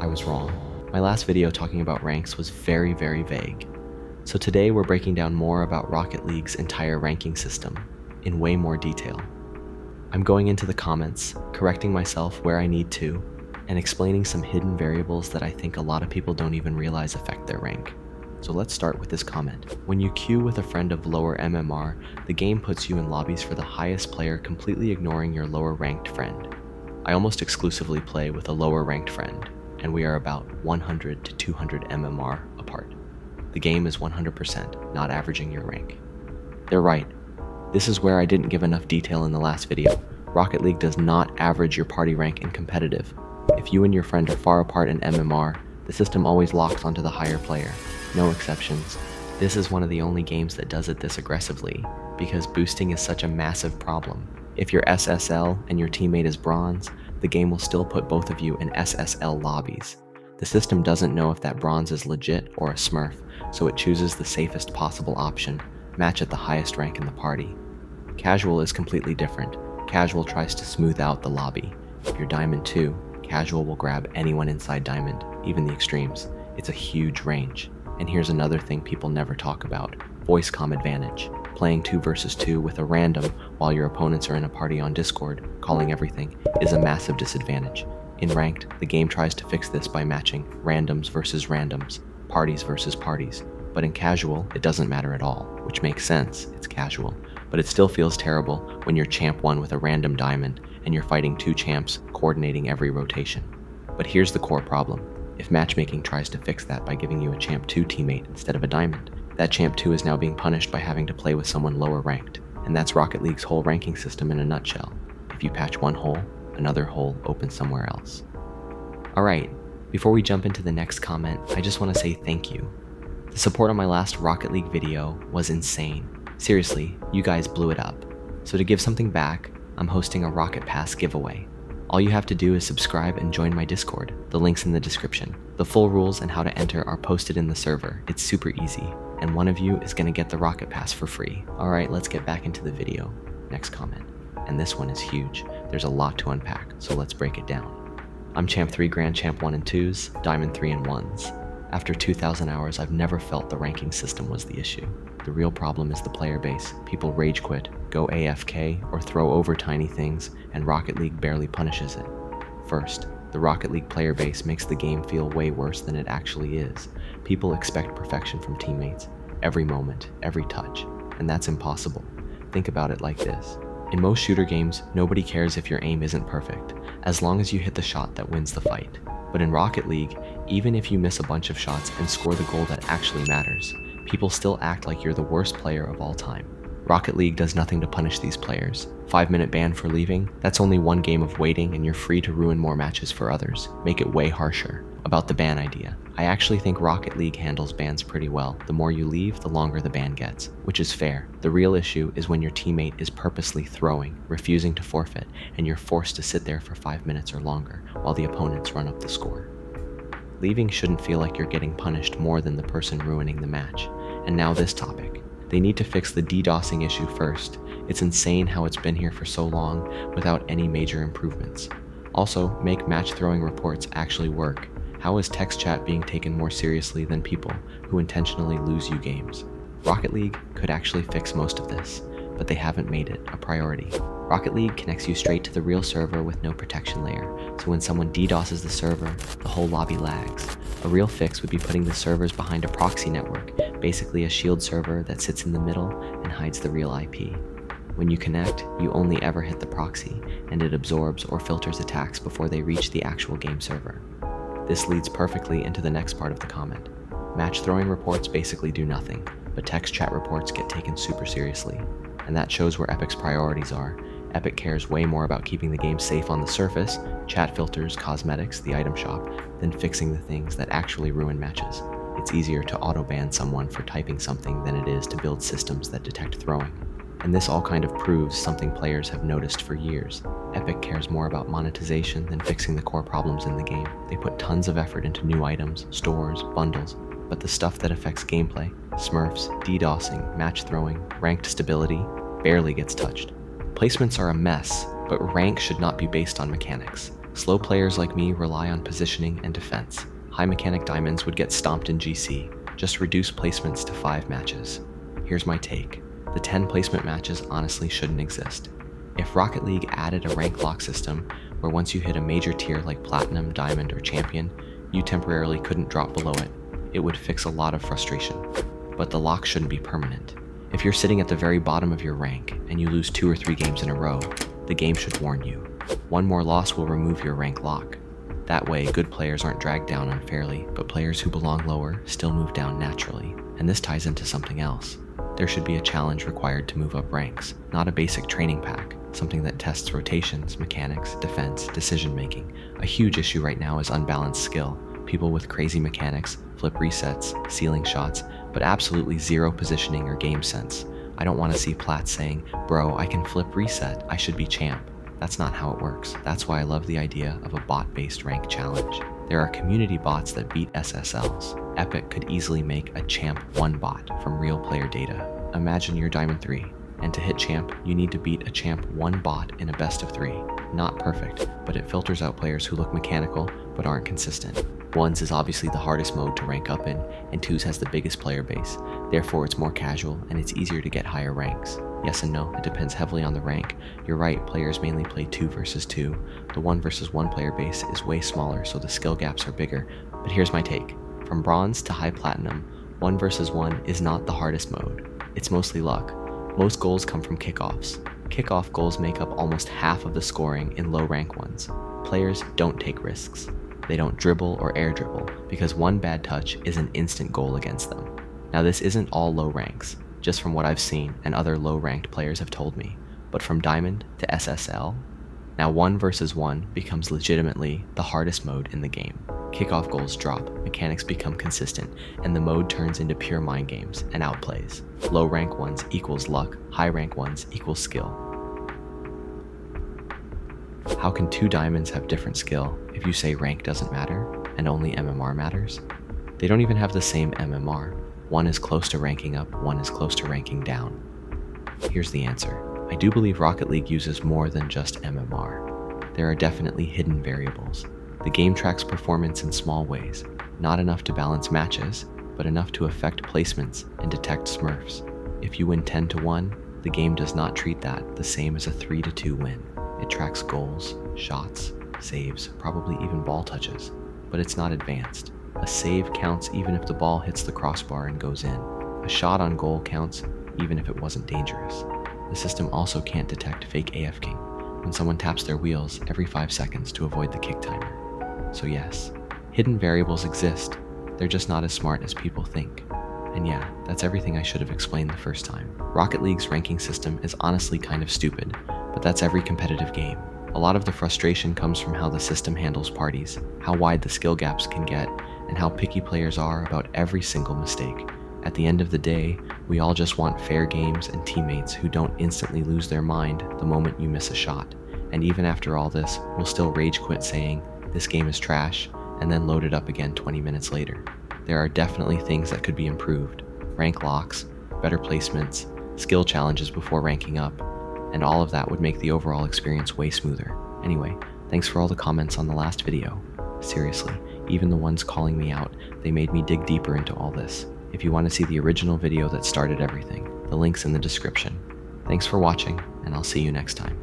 I was wrong. My last video talking about ranks was very vague. So today we're breaking down more about Rocket League's entire ranking system, in way more detail. I'm going into the comments, correcting myself where I need to, and explaining some hidden variables that I think a lot of people don't even realize affect their rank. So let's start with this comment. When you queue with a friend of lower MMR, the game puts you in lobbies for the highest player, completely ignoring your lower ranked friend. I almost exclusively play with a lower ranked friend, and we are about 100 to 200 MMR apart. The game is 100%, not averaging your rank. They're right. This is where I didn't give enough detail in the last video. Rocket League does not average your party rank in competitive. If you and your friend are far apart in MMR, the system always locks onto the higher player. No exceptions. This is one of the only games that does it this aggressively, because boosting is such a massive problem. If you're SSL and your teammate is bronze, the game will still put both of you in SSL lobbies. The system doesn't know if that bronze is legit or a smurf, so it chooses the safest possible option, match at the highest rank in the party. Casual is completely different. Casual tries to smooth out the lobby. If you're Diamond 2, Casual will grab anyone inside Diamond, even the extremes. It's a huge range. And here's another thing people never talk about, voice comm advantage. Playing 2 versus 2 with a random while your opponents are in a party on Discord, calling everything, is a massive disadvantage. In Ranked, the game tries to fix this by matching randoms versus randoms, parties versus parties. But in Casual, it doesn't matter at all, which makes sense, it's casual. But it still feels terrible when you're champ 1 with a random diamond and you're fighting 2 champs coordinating every rotation. But here's the core problem. If matchmaking tries to fix that by giving you a champ 2 teammate instead of a diamond, that champ 2 is now being punished by having to play with someone lower ranked. And that's Rocket League's whole ranking system in a nutshell. If you patch one hole, another hole opens somewhere else. Alright, before we jump into the next comment, I just want to say thank you. The support on my last Rocket League video was insane. Seriously, you guys blew it up. So to give something back, I'm hosting a Rocket Pass giveaway. All you have to do is subscribe and join my Discord. The link's in the description. The full rules and how to enter are posted in the server. It's super easy, and one of you is gonna get the Rocket Pass for free. Alright, let's get back into the video. Next comment. And this one is huge. There's a lot to unpack, so let's break it down. I'm Champ 3 Grand Champ 1 and 2s, Diamond 3 and 1s. After 2,000 hours, I've never felt the ranking system was the issue. The real problem is the player base. People rage quit, go AFK, or throw over tiny things, and Rocket League barely punishes it. First, the Rocket League player base makes the game feel way worse than it actually is. People expect perfection from teammates, every moment, every touch, and that's impossible. Think about it like this. In most shooter games, nobody cares if your aim isn't perfect, as long as you hit the shot that wins the fight. But in Rocket League, even if you miss a bunch of shots and score the goal that actually matters, people still act like you're the worst player of all time. Rocket League does nothing to punish these players. 5-minute ban for leaving? That's only one game of waiting, and you're free to ruin more matches for others. Make it way harsher. About the ban idea, I actually think Rocket League handles bans pretty well. The more you leave, the longer the ban gets, which is fair. The real issue is when your teammate is purposely throwing, refusing to forfeit, and you're forced to sit there for 5 minutes or longer while the opponents run up the score. Leaving shouldn't feel like you're getting punished more than the person ruining the match. And now this topic. They need to fix the DDoSing issue first. It's insane how it's been here for so long without any major improvements. Also, make match throwing reports actually work. How is text chat being taken more seriously than people who intentionally lose you games? Rocket League could actually fix most of this, but they haven't made it a priority. Rocket League connects you straight to the real server with no protection layer, so when someone DDoSes the server, the whole lobby lags. A real fix would be putting the servers behind a proxy network, basically a shield server that sits in the middle and hides the real IP. When you connect, you only ever hit the proxy, and it absorbs or filters attacks before they reach the actual game server. This leads perfectly into the next part of the comment. Match throwing reports basically do nothing, but text chat reports get taken super seriously, and that shows where Epic's priorities are. Epic cares way more about keeping the game safe on the surface, chat filters, cosmetics, the item shop, than fixing the things that actually ruin matches. It's easier to auto-ban someone for typing something than it is to build systems that detect throwing. And this all kind of proves something players have noticed for years. Epic cares more about monetization than fixing the core problems in the game. They put tons of effort into new items, stores, bundles, but the stuff that affects gameplay, smurfs, DDoSing, match throwing, ranked stability, barely gets touched. Placements are a mess, but rank should not be based on mechanics. Slow players like me rely on positioning and defense. High mechanic diamonds would get stomped in GC. Just reduce placements to 5 matches. Here's my take. The 10 placement matches honestly shouldn't exist. If Rocket League added a rank lock system where once you hit a major tier like Platinum, Diamond, or Champion, you temporarily couldn't drop below it, it would fix a lot of frustration. But the lock shouldn't be permanent. If you're sitting at the very bottom of your rank and you lose 2 or 3 games in a row, the game should warn you. One more loss will remove your rank lock. That way, good players aren't dragged down unfairly, but players who belong lower still move down naturally. And this ties into something else. There should be a challenge required to move up ranks, not a basic training pack, something that tests rotations, mechanics, defense, decision making. A huge issue right now is unbalanced skill. People with crazy mechanics, flip resets, ceiling shots, but absolutely zero positioning or game sense. I don't want to see Plats saying, "Bro, I can flip reset, I should be champ." That's not how it works. That's why I love the idea of a bot-based rank challenge. There are community bots that beat SSLs. Epic could easily make a Champ 1 bot from real player data. Imagine you're Diamond 3, and to hit Champ, you need to beat a Champ 1 bot in a best of 3. Not perfect, but it filters out players who look mechanical but aren't consistent. 1's is obviously the hardest mode to rank up in, and 2's has the biggest player base. Therefore, it's more casual, and it's easier to get higher ranks. Yes and no, it depends heavily on the rank. You're right, players mainly play 2 versus 2. The 1 versus 1 player base is way smaller, so the skill gaps are bigger. But here's my take. From bronze to high platinum, 1 versus 1 is not the hardest mode. It's mostly luck. Most goals come from kickoffs. Kickoff goals make up almost half of the scoring in low rank ones. Players don't take risks. They don't dribble or air dribble, because one bad touch is an instant goal against them. Now this isn't all low ranks, just from what I've seen and other low ranked players have told me, but from Diamond to SSL, now 1 versus 1 becomes legitimately the hardest mode in the game. Kickoff goals drop, mechanics become consistent, and the mode turns into pure mind games and outplays. Low rank ones equals luck, high rank ones equals skill. How can 2 diamonds have different skill if you say rank doesn't matter and only MMR matters? They don't even have the same MMR. One is close to ranking up, one is close to ranking down. Here's the answer. I do believe Rocket League uses more than just MMR. There are definitely hidden variables. The game tracks performance in small ways, not enough to balance matches, but enough to affect placements and detect smurfs. If you win 10-1, the game does not treat that the same as a 3-2 win. It tracks goals, shots, saves, probably even ball touches, but it's not advanced. A save counts even if the ball hits the crossbar and goes in. A shot on goal counts even if it wasn't dangerous. The system also can't detect fake AFking when someone taps their wheels every 5 seconds to avoid the kick timer. So yes, hidden variables exist, they're just not as smart as people think. And yeah, that's everything I should have explained the first time. Rocket League's ranking system is honestly kind of stupid, but that's every competitive game. A lot of the frustration comes from how the system handles parties, how wide the skill gaps can get, and how picky players are about every single mistake. At the end of the day, we all just want fair games and teammates who don't instantly lose their mind the moment you miss a shot. And even after all this, we'll still rage quit saying, "This game is trash," and then load it up again 20 minutes later. There are definitely things that could be improved. Rank locks, better placements, skill challenges before ranking up, and all of that would make the overall experience way smoother. Anyway, thanks for all the comments on the last video. Seriously, even the ones calling me out, they made me dig deeper into all this. If you want to see the original video that started everything, the link's in the description. Thanks for watching, and I'll see you next time.